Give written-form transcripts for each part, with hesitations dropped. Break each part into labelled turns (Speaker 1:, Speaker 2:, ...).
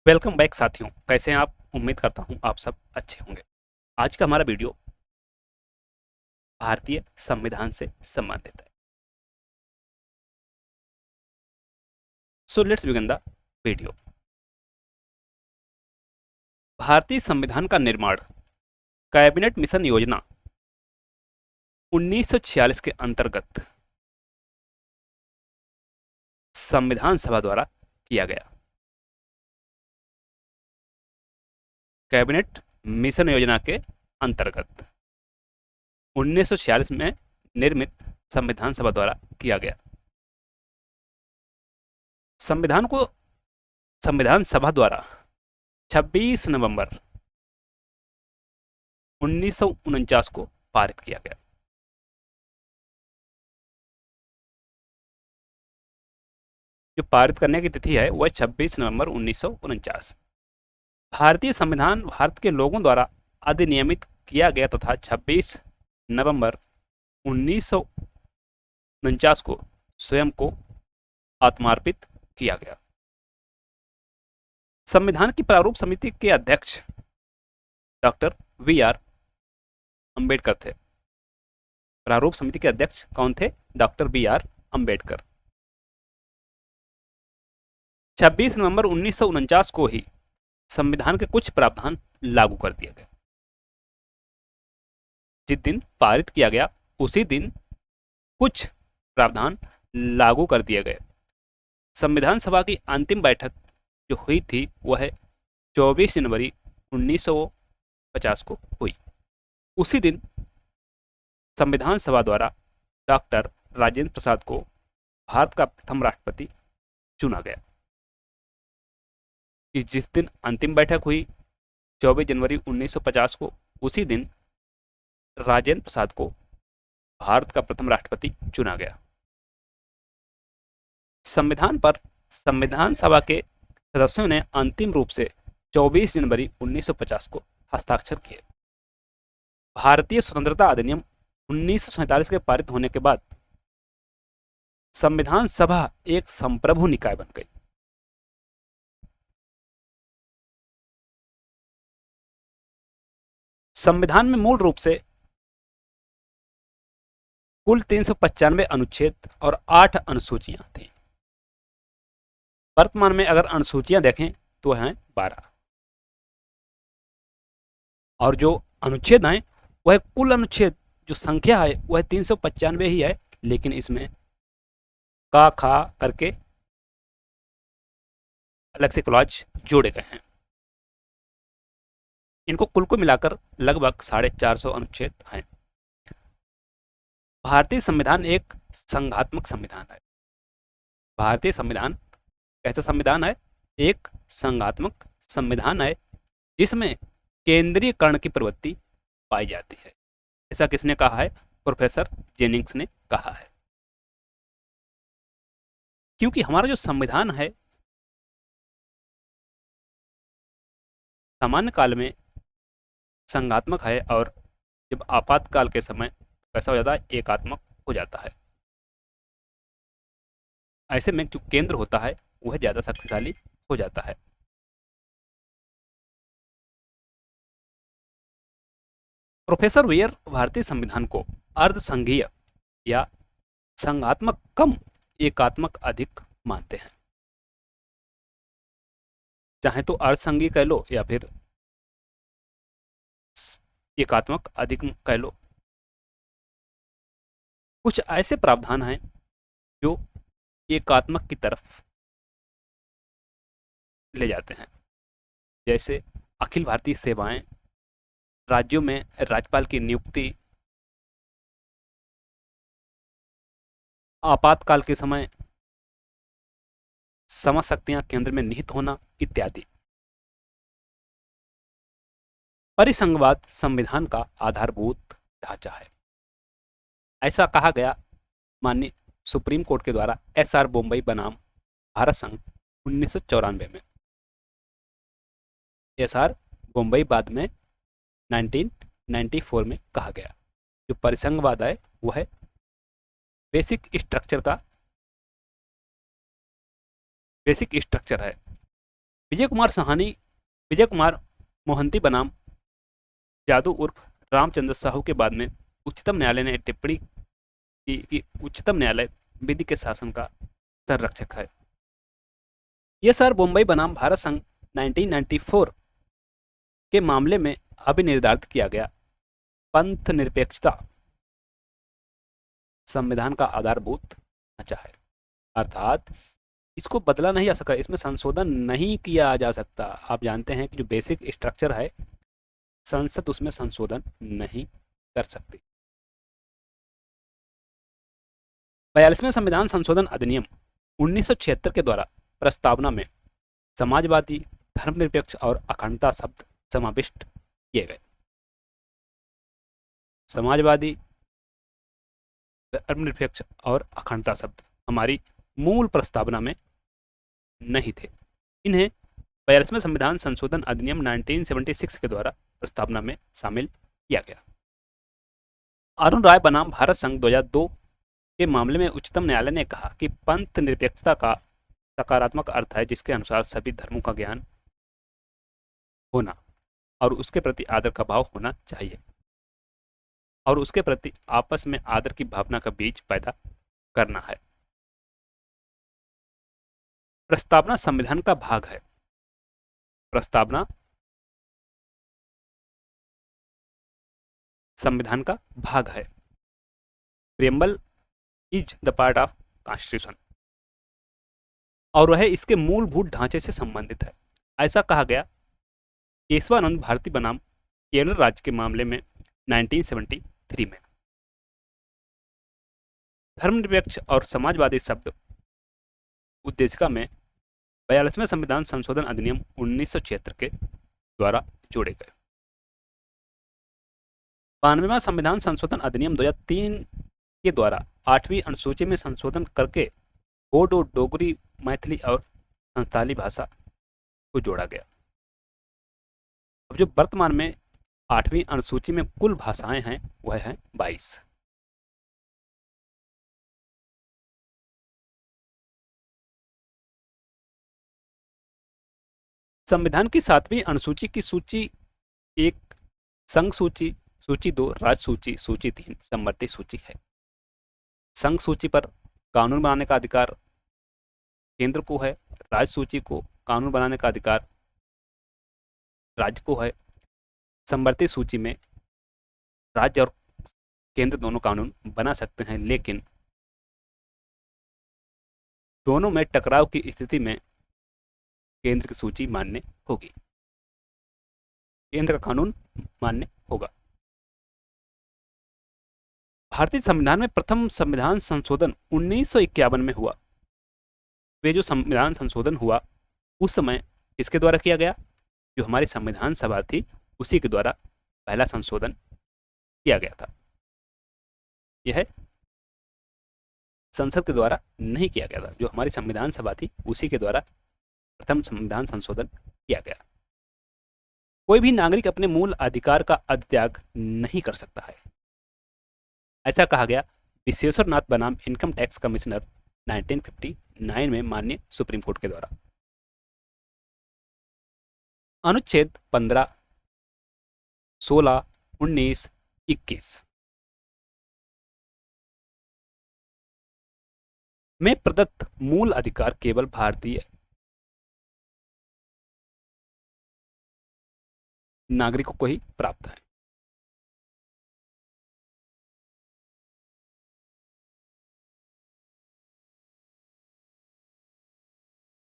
Speaker 1: Welcome back साथियों, कैसे हैं आप? उम्मीद करता हूं आप सब अच्छे होंगे। आज का हमारा वीडियो भारतीय संविधान से संबंधित है। So let's begin the video. भारतीय संविधान का निर्माण कैबिनेट मिशन योजना 1946 के अंतर्गत संविधान सभा द्वारा किया गया। कैबिनेट मिशन योजना के अंतर्गत 1946 में निर्मित संविधान सभा द्वारा किया गया। संविधान सभा द्वारा 26 नवंबर 1949 को पारित किया गया। जो पारित करने की तिथि है वह 26 नवंबर 1949। भारतीय संविधान भारत के लोगों द्वारा अधिनियमित किया गया तथा 26 नवंबर 1949 को स्वयं को आत्मार्पित किया गया। संविधान की प्रारूप समिति के अध्यक्ष डॉक्टर वी.आर. अंबेडकर थे। प्रारूप समिति के अध्यक्ष कौन थे? Doctor B R. अंबेडकर। 26 नवंबर 1949 को ही संविधान के कुछ प्रावधान लागू कर दिए गए। जिस दिन पारित किया गया उसी दिन कुछ प्रावधान लागू कर दिए गए। संविधान सभा की अंतिम बैठक जो हुई थी वह 24 जनवरी 1950 को हुई। उसी दिन संविधान सभा द्वारा डॉक्टर राजेंद्र प्रसाद को भारत का प्रथम राष्ट्रपति चुना गया। कि जिस दिन अंतिम बैठक हुई 24 जनवरी 1950 को, उसी दिन राजेंद्र प्रसाद को भारत का प्रथम राष्ट्रपति चुना गया। संविधान पर संविधान सभा के सदस्यों ने अंतिम रूप से 24 जनवरी 1950 को हस्ताक्षर किए। भारतीय स्वतंत्रता अधिनियम 1947 के पारित होने के बाद संविधान सभा एक संप्रभु निकाय बन गई। संविधान में मूल रूप से कुल 395 अनुच्छेद और 8 अनुसूचियां थी। वर्तमान में अगर अनुसूचियां देखें तो हैं 12 और जो अनुच्छेद हैं वह कुल अनुच्छेद जो संख्या है वह 395 ही है, लेकिन इसमें का खा करके अलग से क्लॉज जोड़े गए हैं। इनको कुल को मिलाकर लगभग 450 अनुच्छेद हैं। भारतीय संविधान एक संघात्मक संविधान है। भारतीय संविधान कैसा संविधान है? एक संघात्मक संविधान है जिसमें केंद्रीयकरण की प्रवृत्ति पाई जाती है। ऐसा किसने कहा है? प्रोफेसर जेनिंग्स ने कहा है। क्योंकि हमारा जो संविधान है सामान्य काल में संघात्मक है और जब आपातकाल के समय ऐसा हो जाता है एकात्मक हो जाता है। ऐसे में जो केंद्र होता है वह ज्यादा शक्तिशाली हो जाता है। प्रोफेसर वेयर भारतीय संविधान को अर्धसंघीय या संघात्मक कम एकात्मक अधिक मानते हैं। चाहे तो अर्धसंघीय कह लो या फिर एकात्मक अधिक कह लो। कुछ ऐसे प्रावधान हैं जो एकात्मक की तरफ ले जाते हैं, जैसे अखिल भारतीय सेवाएं, राज्यों में राज्यपाल की नियुक्ति, आपातकाल के समय समशक्तियां केंद्र में निहित होना इत्यादि। परिसंघवाद संविधान का आधारभूत ढांचा है, ऐसा कहा गया माननीय सुप्रीम कोर्ट के द्वारा एस.आर. बोम्बई बनाम भारत संघ 1994 में। एस.आर. बोम्बई बाद में 1994 में कहा गया। जो परिसंघवाद है वह बेसिक स्ट्रक्चर है विजय कुमार सहानी, विजय कुमार मोहंती बनाम जादू उर्फ रामचंद्र साहू के बाद में उच्चतम न्यायालय ने टिप्पणी की कि उच्चतम न्यायालय विधि के शासन का संरक्षक है। यह सर मुंबई बनाम भारत संघ 1994 के मामले में अभिनिर्धारित किया गया पंथ निरपेक्षता संविधान का आधारभूत ढांचा है, अर्थात इसको बदला नहीं जा सकता, इसमें संशोधन नहीं किया जा सकता। आप जानते हैं कि जो बेसिक स्ट्रक्चर है संसद उसमें संशोधन नहीं कर सकती। 42वें संविधान संशोधन अधिनियम 1976 के द्वारा प्रस्तावना में समाजवादी, धर्मनिरपेक्ष और अखंडता शब्द समाविष्ट किए गए। समाजवादी, धर्मनिरपेक्ष और अखंडता शब्द हमारी मूल प्रस्तावना में नहीं थे। इन्हें 42वें संविधान संशोधन अधिनियम 1976 के द्वारा प्रस्तावना में शामिल किया गया। अरुण राय बनाम भारत संघ 2002 के मामले में उच्चतम न्यायालय ने कहा कि पंथ निरपेक्षता का सकारात्मक अर्थ है जिसके अनुसार सभी धर्मों का ज्ञान होना और उसके प्रति आदर का भाव होना चाहिए और उसके प्रति आपस में आदर की भावना का बीज पैदा करना है। प्रस्तावना संविधान का भाग है। प्रस्तावना संविधान का भाग है। Preamble is the part of constitution और वह इसके मूलभूत ढांचे से संबंधित है। ऐसा कहा गया केशवानंद भारती बनाम केरल राज्य के मामले में 1973 में। धर्मनिरपेक्ष और समाजवादी शब्द उद्देशिका में 42वें संविधान संशोधन अधिनियम 1976 के द्वारा जोड़े गए। 92वां संविधान संशोधन अधिनियम 2003 के द्वारा 8वीं अनुसूची में संशोधन करके बोडो, डोगरी, मैथिली और संथाली भाषा को जोड़ा गया। अब जो वर्तमान में 8वीं अनुसूची में कुल भाषाएं हैं वह है 22। संविधान की 7वीं अनुसूची की सूची 1 संघ सूची, सूची 2 राज्य सूची, सूची 3 समवर्ती सूची है। संघ सूची पर कानून बनाने का अधिकार केंद्र को है, राज्य सूची को कानून बनाने का अधिकार राज्य को है। समवर्ती सूची में राज्य और केंद्र दोनों कानून बना सकते हैं, लेकिन दोनों में टकराव की स्थिति में केंद्र की सूची मान्य होगी, केंद्र का कानून मान्य होगा। भारतीय संविधान में प्रथम संविधान संशोधन 1951 में हुआ। वे जो संविधान संशोधन हुआ उस समय इसके द्वारा किया गया, जो हमारी संविधान सभा थी उसी के द्वारा पहला संशोधन किया गया था। यह संसद के द्वारा नहीं किया गया था, जो हमारी संविधान सभा थी उसी के द्वारा प्रथम संविधान संशोधन किया गया। कोई भी नागरिक अपने मूल अधिकार का अधित्याग नहीं कर सकता है, ऐसा कहा गया विश्वेश्वर नाथ बनाम इनकम टैक्स कमिश्नर 1959 में माननीय सुप्रीम कोर्ट के द्वारा। अनुच्छेद 15, 16, 19, 21 में प्रदत्त मूल अधिकार केवल भारतीय नागरिकों को ही प्राप्त है।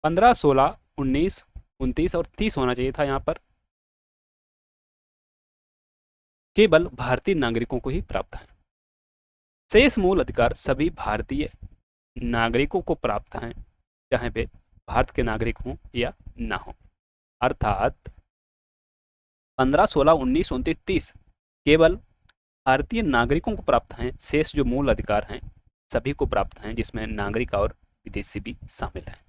Speaker 1: पंद्रह, 16, 19, 29 और 30 होना चाहिए था। यहाँ पर केवल भारतीय नागरिकों को ही प्राप्त है। शेष मूल अधिकार सभी भारतीय नागरिकों को प्राप्त हैं, चाहे वे भारत के नागरिक हों या ना हों। अर्थात 15, 16, 19, 29, 30 केवल भारतीय नागरिकों को प्राप्त हैं। शेष जो मूल अधिकार हैं सभी को प्राप्त हैं, जिसमें नागरिक और विदेशी भी शामिल हैं।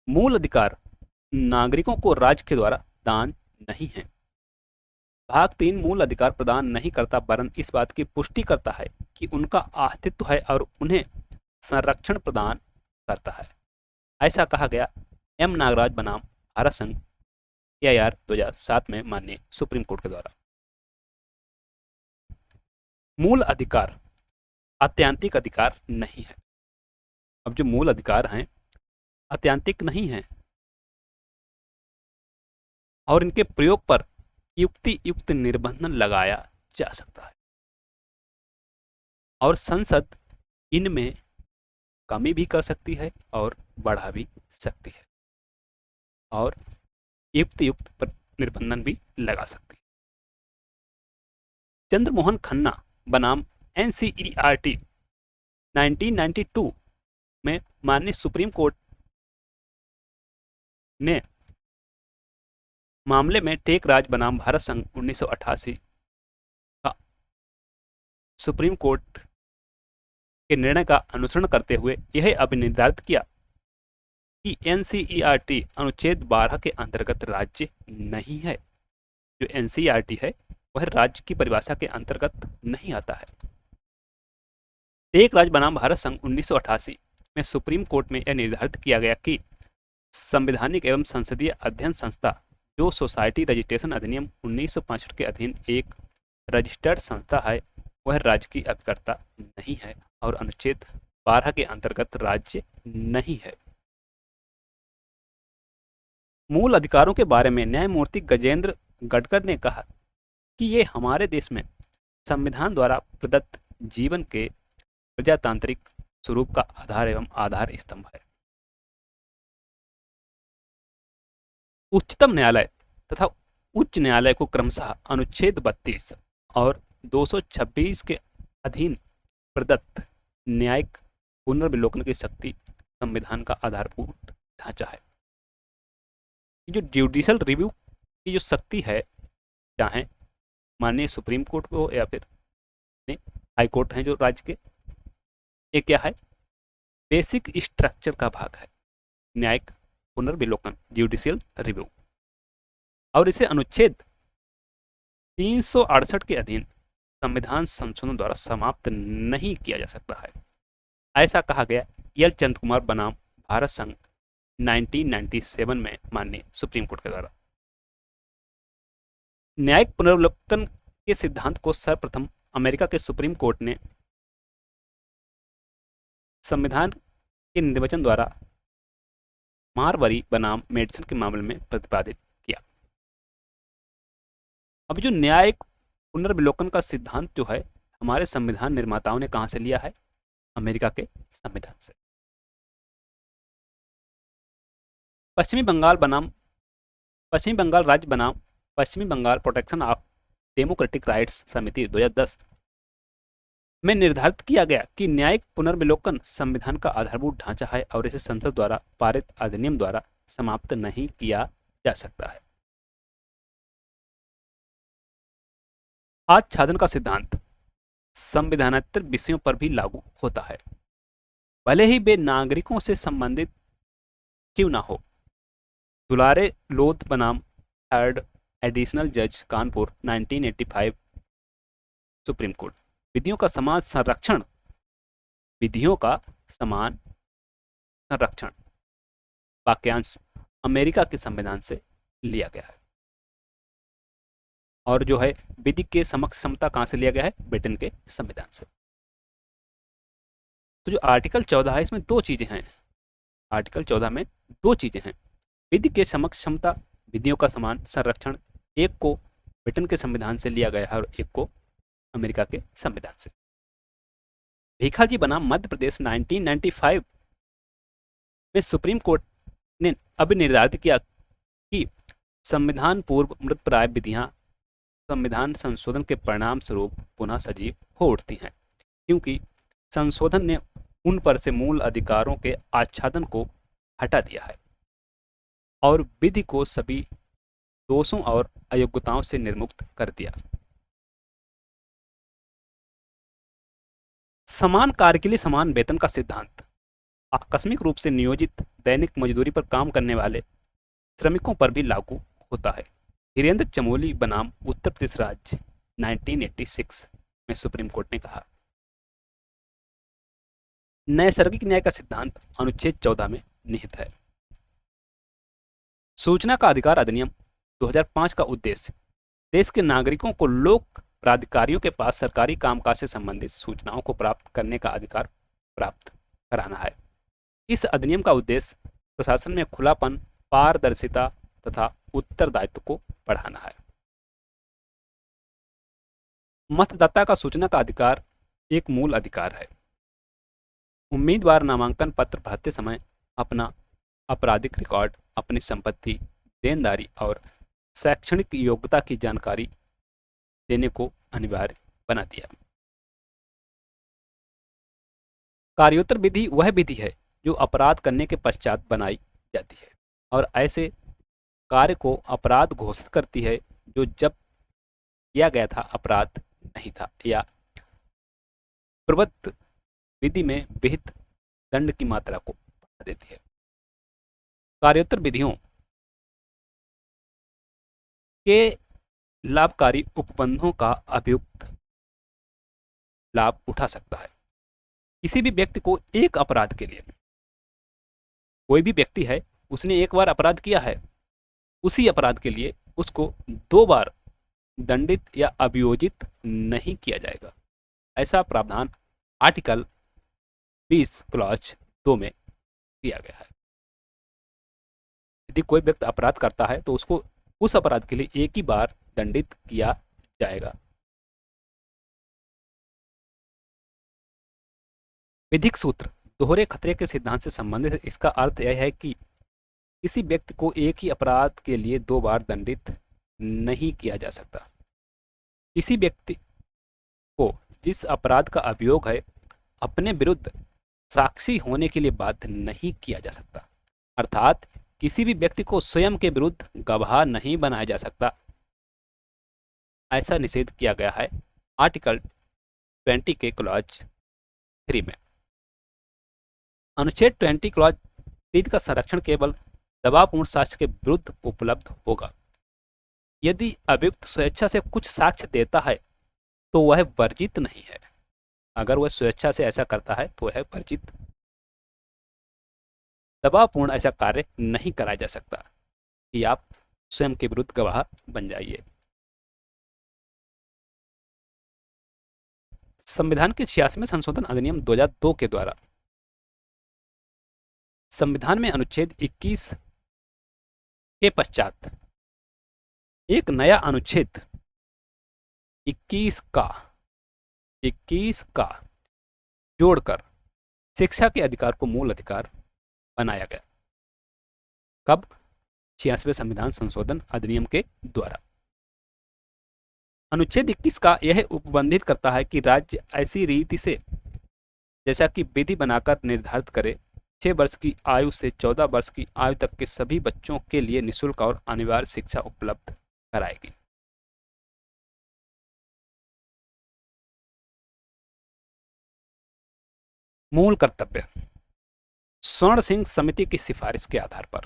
Speaker 1: मूल अधिकार नागरिकों को राज्य के द्वारा दान नहीं है। भाग 3 मूल अधिकार प्रदान नहीं करता, वरन इस बात की पुष्टि करता है कि उनका अस्तित्व है और उन्हें संरक्षण प्रदान करता है। ऐसा कहा गया एम नागराज बनाम भारत संघ AIR 2007 में माननीय सुप्रीम कोर्ट के द्वारा। मूल अधिकार आत्यंतिक अधिकार नहीं है। अब जो मूल अधिकार हैं आत्यंतिक नहीं है और इनके प्रयोग पर युक्ति युक्त निर्बंधन लगाया जा सकता है और संसद इनमें कमी भी कर सकती है और बढ़ा भी सकती है और युक्त युक्त पर निर्बंधन भी लगा सकती है। चंद्रमोहन खन्ना बनाम NCERT 1992 में माननीय सुप्रीम कोर्ट ने मामले में टेक राज बनाम भारत संघ 1988 का सुप्रीम कोर्ट के निर्णय का अनुसरण करते हुए यह अभिनिर्धारित किया कि NCERT अनुच्छेद 12 के अंतर्गत राज्य नहीं है। जो NCERT है वह राज्य की परिभाषा के अंतर्गत नहीं आता है। टेक राज बनाम भारत संघ 1988 में सुप्रीम कोर्ट में यह निर्धारित किया गया कि संवैधानिक एवं संसदीय अध्ययन संस्था जो सोसाइटी रजिस्ट्रेशन अधिनियम 1965 के अधीन एक रजिस्टर्ड संस्था है वह राज्य की अभिकर्ता नहीं है और अनुच्छेद 12 के अंतर्गत राज्य नहीं है। मूल अधिकारों के बारे में न्यायमूर्ति गजेंद्र गडकर ने कहा कि ये हमारे देश में संविधान द्वारा प्रदत्त जीवन के प्रजातांत्रिक स्वरूप का आधार एवं आधार स्तंभ है। उच्चतम न्यायालय तथा उच्च न्यायालय को क्रमशः अनुच्छेद 32 और 226 के अधीन प्रदत्त न्यायिक पुनर्विलोकन की शक्ति संविधान का आधारभूत ढांचा है। जो जुडिशल रिव्यू की जो शक्ति है, चाहे माननीय सुप्रीम कोर्ट हो या फिर हाई कोर्ट हैं जो राज्य के, ये क्या है, बेसिक स्ट्रक्चर का भाग है न्यायिक पुनर्विलोकन जुडिशियल रिव्यू, और इसे अनुच्छेद 368 के अधीन संविधान संशोधन द्वारा समाप्त नहीं किया जा सकता है। ऐसा कहा गया एल चंद्र कुमार बनाम भारत संघ 1997 में माननीय सुप्रीम कोर्ट के द्वारा। न्यायिक पुनर्विलोकन के सिद्धांत को सर्वप्रथम अमेरिका के सुप्रीम कोर्ट ने संविधान के निर्वचन द्वारा मारवरी बनाम मेडिसन के मामले में प्रतिपादित किया। अब जो न्यायिक पुनर्विलोकन का सिद्धांत जो है हमारे संविधान निर्माताओं ने कहां से लिया है, अमेरिका के संविधान से। पश्चिमी बंगाल राज्य बनाम पश्चिमी Bengal protection of democratic rights Samiti 2010 में निर्धारित किया गया कि न्यायिक पुनर्विलोकन संविधान का आधारभूत ढांचा है और इसे संसद द्वारा पारित अधिनियम द्वारा समाप्त नहीं किया जा सकता है। आच्छादन का सिद्धांत संविधानेतर विषयों पर भी लागू होता है, भले ही वे नागरिकों से संबंधित क्यों ना हो। दुलारे लोध बनाम थर्ड एडिशनल जज कानपुर 1985 सुप्रीम कोर्ट, विधियों का समान संरक्षण वाक्यांश अमेरिका के संविधान से लिया गया है और जो है विधि के समक्ष समता कहां से लिया गया है, ब्रिटेन के संविधान से। तो जो आर्टिकल 14 है इसमें दो चीजें हैं, आर्टिकल 14 में दो चीजें हैं, विधि के समक्ष समता, विधियों का समान संरक्षण, एक को ब्रिटेन के संविधान से लिया गया है और एक को अमेरिका के संविधान से। भीखाजी बनाम मध्य प्रदेश 1995 में सुप्रीम कोर्ट ने अभी निर्धारित किया कि संविधान पूर्व मृतप्राय विधियां संविधान संशोधन के परिणाम स्वरूप पुनः सजीव हो उठती हैं, क्योंकि संशोधन ने उन पर से मूल अधिकारों के आच्छादन को हटा दिया है और विधि को सभी दोषों और अयोग्यताओं से निर्मुक्त कर दिया। समान कार्य के लिए समान वेतन का सिद्धांत आकस्मिक रूप से नियोजित दैनिक मजदूरी पर काम करने वाले श्रमिकों पर भी लागू होता है। धीरेन्द्र चमोली बनाम उत्तर प्रदेश राज्य 1986 में सुप्रीम कोर्ट ने कहा। नैसर्गिक न्याय का सिद्धांत अनुच्छेद 14 में निहित है। सूचना का अधिकार अधिनियम 2005 का उद्देश्य देश के नागरिकों को लोक प्राधिकारियों के पास सरकारी कामकाज से संबंधित सूचनाओं को प्राप्त करने का अधिकार प्राप्त कराना है। इस अधिनियम का उद्देश्य प्रशासन में खुलापन, पारदर्शिता तथा उत्तरदायित्व को बढ़ाना है। मतदाता का सूचना का अधिकार एक मूल अधिकार है। उम्मीदवार नामांकन पत्र भरते समय अपना आपराधिक रिकॉर्ड, अपनी संपत्ति, देनदारी और शैक्षणिक योग्यता की जानकारी देने को अनिवार्य बना दिया। कार्योत्तर विधि वह विधि है जो अपराध करने के पश्चात बनाई जाती है और ऐसे कार्य को अपराध घोषित करती है जो जब किया गया था अपराध नहीं था, या प्रवृत्त विधि में विहित दंड की मात्रा को बढ़ा देती है। कार्योत्तर विधियों के लाभकारी उपबंधों का अभियुक्त लाभ उठा सकता है। किसी भी व्यक्ति को एक अपराध के लिए, कोई भी व्यक्ति है, उसने एक बार अपराध किया है, उसी अपराध के लिए उसको 2 बार दंडित या अभियोजित नहीं किया जाएगा। ऐसा प्रावधान आर्टिकल 20 क्लॉज 2 में दिया गया है। यदि कोई व्यक्ति अपराध करता है तो उसको उस अपराध के लिए एक ही बार दंडित किया जाएगा। विधिक सूत्र दोहरे खतरे के सिद्धांत से संबंधित है। इसका अर्थ यह है कि किसी व्यक्ति को एक ही अपराध के लिए 2 बार दंडित नहीं किया जा सकता। किसी व्यक्ति को जिस अपराध का अभियोग है अपने विरुद्ध साक्षी होने के लिए बाध्य नहीं किया जा सकता। अर्थात किसी भी व्यक्ति को स्वयं के विरुद्ध गवाह नहीं बनाया जा सकता। ऐसा निषेध किया गया है आर्टिकल 20 के क्लॉज 3 में। अनुच्छेद 20 क्लॉज 3 का संरक्षण केवल दबावपूर्ण साक्ष्य के विरुद्ध उपलब्ध होगा। यदि अभियुक्त स्वेच्छा से कुछ साक्ष्य देता है तो वह वर्जित नहीं है। अगर वह स्वेच्छा से ऐसा करता है तो वह वर्जित, दबावपूर्ण ऐसा कार्य नहीं कराया जा सकता कि आप स्वयं के विरुद्ध गवाह बन जाइए। संविधान के 86वें संशोधन अधिनियम 2002 के द्वारा संविधान में अनुच्छेद 21 के पश्चात एक नया अनुच्छेद 21 का जोड़कर शिक्षा के अधिकार को मूल अधिकार बनाया गया। कब? 86वें संविधान संशोधन अधिनियम के द्वारा। अनुच्छेद 21 का यह उपबंधित करता है कि राज्य ऐसी रीति से, जैसा कि विधि बनाकर निर्धारित करे, 6 वर्ष की आयु से 14 वर्ष की आयु तक के सभी बच्चों के लिए निःशुल्क और अनिवार्य शिक्षा उपलब्ध कराएगी। मूल कर्तव्य स्वर्ण सिंह समिति की सिफारिश के आधार पर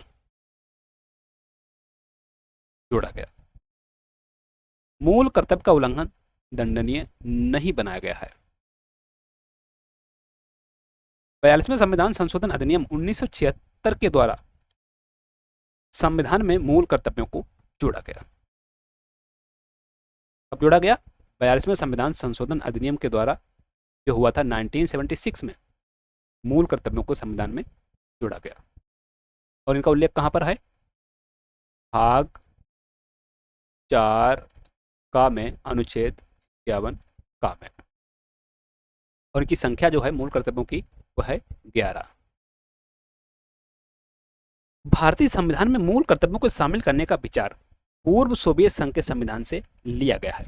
Speaker 1: जोड़ा गया। मूल कर्तव्य का उल्लंघन दंडनीय नहीं बनाया गया है। 42वें संविधान संशोधन अधिनियम 1976 के द्वारा संविधान में मूल कर्तव्यों को जोड़ा गया। कब जोड़ा गया? 42वें संविधान संशोधन अधिनियम के द्वारा, जो हुआ था 1976 में, मूल कर्तव्यों को संविधान में जोड़ा गया। और इनका उल्लेख कहां पर है? भाग 4 का में, अनुच्छेद 51 का में। और इनकी संख्या जो है मूल कर्तव्यों की वह है 11। भारतीय संविधान में मूल कर्तव्यों को शामिल करने का विचार पूर्व सोवियत संघ के संविधान से लिया गया है।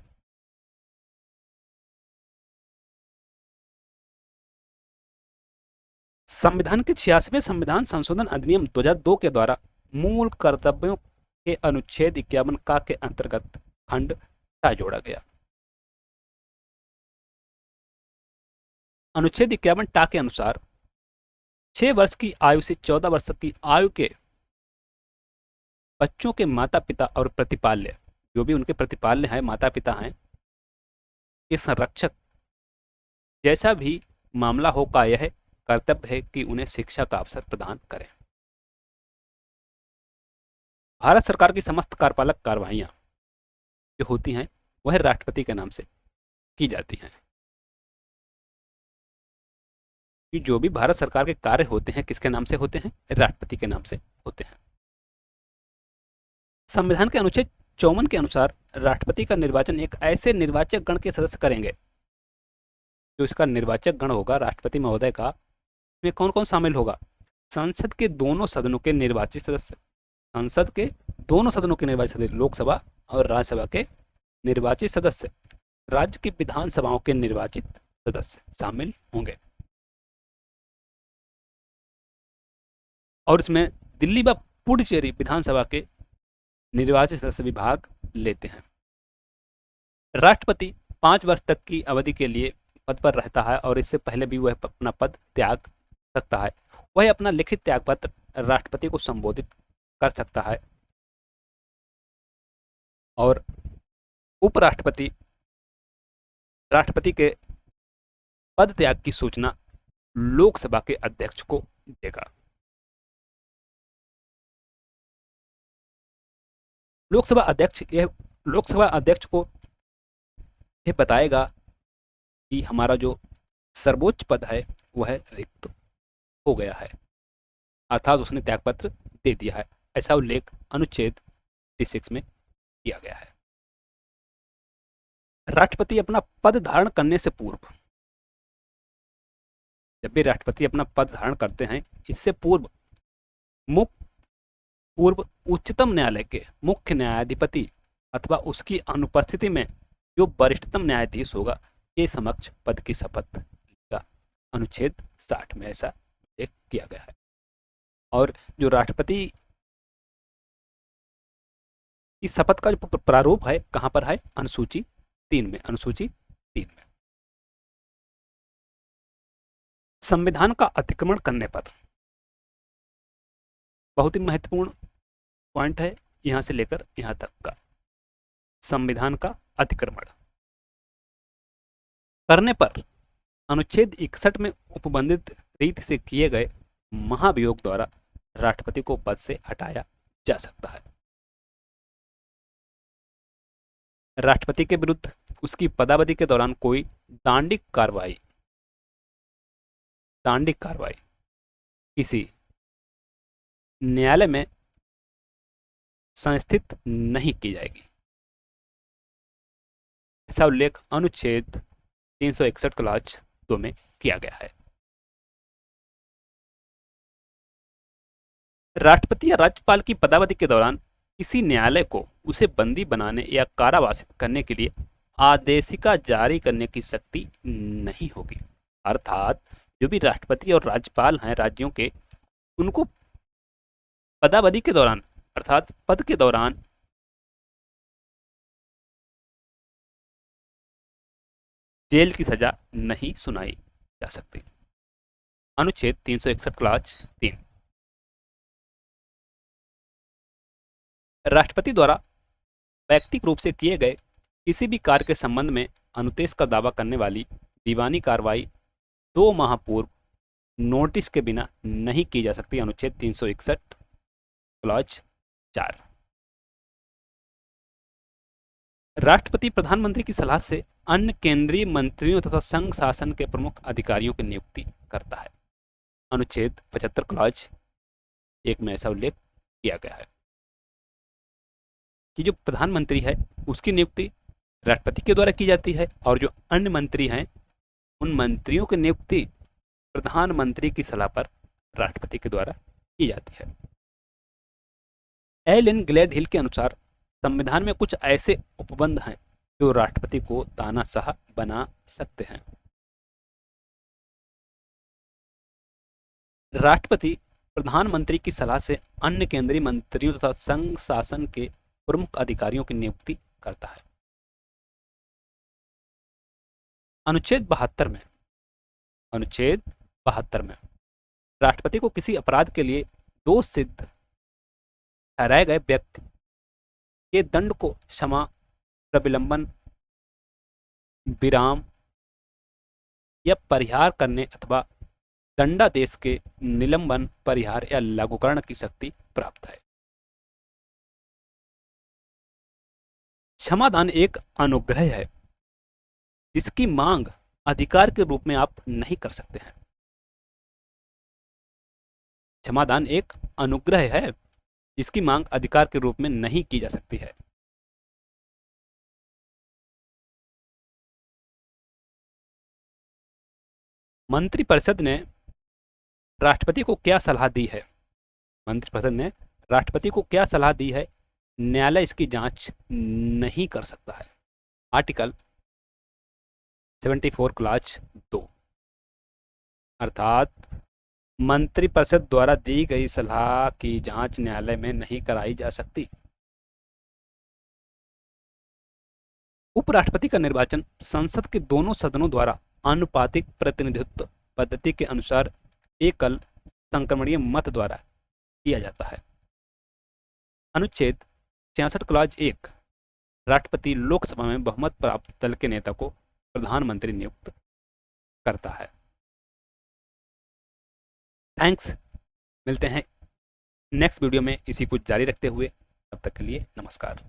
Speaker 1: संविधान के 86वें संविधान संशोधन अधिनियम 2002 के द्वारा मूल कर्तव्यों के अनुच्छेद 51 का के अंतर्गत खंड टा जोड़ा गया। अनुच्छेद 51 टा के अनुसार 6 वर्ष की आयु से 14 वर्ष तक की आयु के बच्चों के माता पिता और प्रतिपाल्य, जो भी उनके प्रतिपाल्य हैं, माता पिता हैं, के संरक्षक, जैसा भी मामला हो का यह कर्तव्य है कि उन्हें शिक्षा का अवसर प्रदान करें। भारत सरकार की समस्त कार्यपालक कार्रवाइयां जो होती हैं वह राष्ट्रपति के नाम से की जाती हैं। कि जो भी भारत सरकार के कार्य होते हैं किसके नाम से होते हैं? राष्ट्रपति के नाम से होते हैं। संविधान के अनुच्छेद 54 के अनुसार राष्ट्रपति का निर्वाचन एक ऐसे निर्वाचक गण के सदस्य करेंगे। जो इसका निर्वाचक गण होगा राष्ट्रपति महोदय का, में कौन कौन शामिल होगा? संसद के दोनों सदनों के निर्वाचित सदस्य, संसद के दोनों सदनों के निर्वाचित सदस्य, लोकसभा और राज्यसभा के निर्वाचित सदस्य, राज्य की विधानसभाओं के निर्वाचित सदस्य शामिल होंगे। और इसमें दिल्ली व पुडुचेरी विधानसभा के निर्वाचित सदस्य भी भाग लेते हैं। राष्ट्रपति 5 वर्ष तक की अवधि के लिए पद पर रहता है और इससे पहले भी वह अपना पद त्याग सकता है। वह अपना लिखित त्यागपत्र राष्ट्रपति को संबोधित कर सकता है और उपराष्ट्रपति राष्ट्रपति के पद त्याग की सूचना लोकसभा के अध्यक्ष को देगा। लोकसभा अध्यक्ष को यह बताएगा कि हमारा जो सर्वोच्च पद है वह रिक्त हो गया है, अर्थात उसने त्यागपत्र दे दिया है। ऐसा उल्लेख अनुच्छेद 36 में किया गया है। राष्ट्रपति अपना पद धारण करने से पूर्व, जब भी राष्ट्रपति अपना पद धारण करते हैं इससे पूर्व उच्चतम न्यायालय के मुख्य न्यायाधिपति अथवा उसकी अनुपस्थिति में जो वरिष्ठतम न्यायाधीश होगा के समक्ष पद की शपथ लेगा। अनुच्छेद 60 में ऐसा उल्लेख किया गया है। और जो राष्ट्रपति की शपथ का जो प्रारूप है कहां पर है? अनुसूची 3 में। अनुसूची 3 में संविधान का अतिक्रमण करने पर, बहुत ही महत्वपूर्ण पॉइंट है यहां से लेकर यहां तक का, संविधान का अतिक्रमण करने पर अनुच्छेद 61 में उपबंधित रीति से किए गए महाभियोग द्वारा राष्ट्रपति को पद से हटाया जा सकता है। राष्ट्रपति के विरुद्ध उसकी पदावधि के दौरान कोई दांडिक कार्रवाई किसी न्यायालय में संस्थित नहीं की जाएगी। ऐसा उल्लेख अनुच्छेद 361 क्लॉज 2 में किया गया है। राष्ट्रपति या राज्यपाल की पदावधि के दौरान किसी न्यायालय को उसे बंदी बनाने या कारावासित करने के लिए आदेशिका जारी करने की शक्ति नहीं होगी। अर्थात जो भी राष्ट्रपति और राज्यपाल हैं राज्यों के, उनको पदावधि के दौरान अर्थात पद के दौरान जेल की सजा नहीं सुनाई जा सकती। अनुच्छेद 361 क्लॉज 3। राष्ट्रपति द्वारा वैयक्तिक रूप से किए गए किसी भी कार्य के संबंध में अनुदेश का दावा करने वाली दीवानी कार्रवाई 2 माह पूर्व नोटिस के बिना नहीं की जा सकती। अनुच्छेद 361 क्लॉज 4। राष्ट्रपति प्रधानमंत्री की सलाह से अन्य केंद्रीय मंत्रियों तथा संघ शासन के प्रमुख अधिकारियों की नियुक्ति करता है। अनुच्छेद 75 क्लॉज 1 में ऐसा उल्लेख किया गया है कि जो प्रधानमंत्री है उसकी नियुक्ति राष्ट्रपति के द्वारा की जाती है और जो अन्य मंत्री हैं उन मंत्रियों की नियुक्ति प्रधानमंत्री की सलाह पर राष्ट्रपति के द्वारा की जाती है। एलन ग्लैडहिल के अनुसार संविधान में कुछ ऐसे उपबंध हैं जो राष्ट्रपति को तानाशाह बना सकते हैं। राष्ट्रपति प्रधानमंत्री की सलाह से अन्य केंद्रीय मंत्रियों तथा संघ शासन के प्रमुख अधिकारियों की नियुक्ति करता है। अनुच्छेद 72 में राष्ट्रपति को किसी अपराध के लिए दोष सिद्ध ठहराए गए व्यक्ति के दंड को क्षमा, प्रविलंबन, विराम या परिहार करने अथवा दंडादेश के निलंबन, परिहार या लागूकरण की शक्ति प्राप्त है। क्षमादान एक अनुग्रह है जिसकी मांग अधिकार के रूप में आप नहीं कर सकते हैं। क्षमादान एक अनुग्रह है जिसकी मांग अधिकार के रूप में नहीं की जा सकती है। मंत्रिपरिषद ने राष्ट्रपति को क्या सलाह दी है? मंत्रिपरिषद ने राष्ट्रपति को क्या सलाह दी है? न्यायालय इसकी जांच नहीं कर सकता है। आर्टिकल 74 क्लॉज 2, अर्थात मंत्रिपरिषद द्वारा दी गई सलाह की जांच न्यायालय में नहीं कराई जा सकती। उपराष्ट्रपति का निर्वाचन संसद के दोनों सदनों द्वारा आनुपातिक प्रतिनिधित्व पद्धति के अनुसार एकल संक्रमणीय मत द्वारा किया जाता है। अनुच्छेद 66 क्लॉज 1, राष्ट्रपति लोकसभा में बहुमत प्राप्त दल के नेता को प्रधानमंत्री नियुक्त करता है। थैंक्स, मिलते हैं नेक्स्ट वीडियो में इसी कुछ जारी रखते हुए। तब तक के लिए नमस्कार।